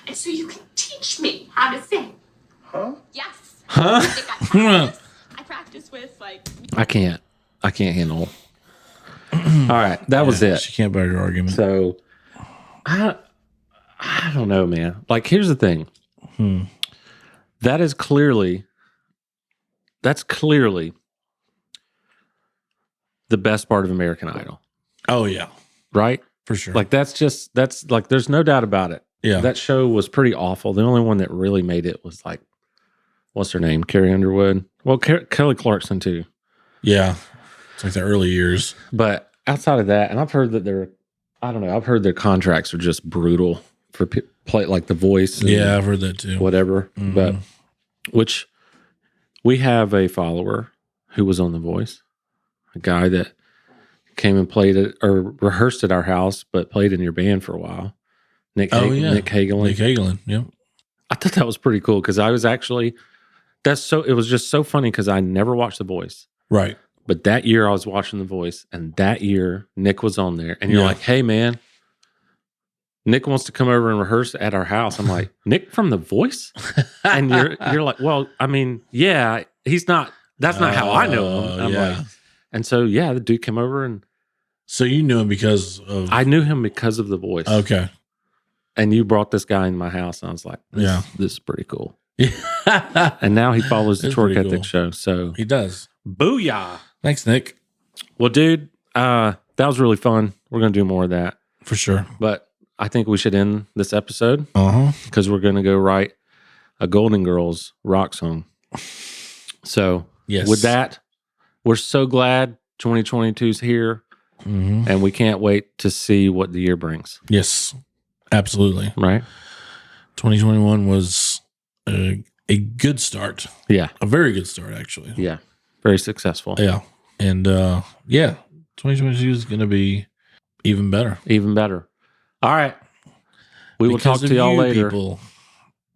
And so you can teach me how to sing. Huh? Yes. Huh? I think I practice with, like... I can't handle. All right, that was it. She can't bear your argument. So, I don't know, man. Like, here's the thing. That's clearly the best part of American Idol. Oh yeah, right? For sure. Like that's like there's no doubt about it. Yeah, that show was pretty awful. The only one that really made it was like, what's her name, Carrie Underwood. Well, Kelly Clarkson too. Yeah, it's like the early years. But outside of that, and I've heard that I've heard their contracts are just brutal for play like The Voice. Yeah, I've heard that too. Whatever, but which we have a follower who was on The Voice, a guy that came and played it or rehearsed at our house, but played in your band for a while. Nick Hagelin. Yep. I thought that was pretty cool because I was actually it was just so funny because I never watched The Voice. Right. But that year I was watching The Voice, and that year Nick was on there, and you're like, "Hey man, Nick wants to come over and rehearse at our house." I'm like, "Nick from The Voice?" And you're like, "Well, I mean, yeah, he's not. That's not how I know him." I'm like, and so the dude came over, and so you knew him because of I knew him because of The Voice. Okay. And you brought this guy in my house, and I was like, this is pretty cool. And now he follows the Twerk Ethic Show. So he does. Booyah. Thanks, Nick. Well, dude, that was really fun. We're going to do more of that. For sure. But I think we should end this episode. Uh-huh. Because we're going to go write a Golden Girls rock song. So with that, we're so glad 2022 is here. Mm-hmm. And we can't wait to see what the year brings. Yes. Absolutely. Right. 2021 was a good start. Yeah. A very good start, actually. Yeah. Very successful. Yeah. And 2022 is going to be even better. Even better. All right. We will talk to y'all later. People.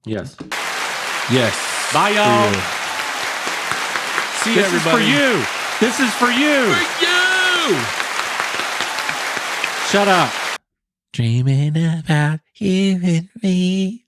Yes. Yes. Bye, y'all. See you, everybody. This is for you. For you. Shut up. Dreaming about you and me.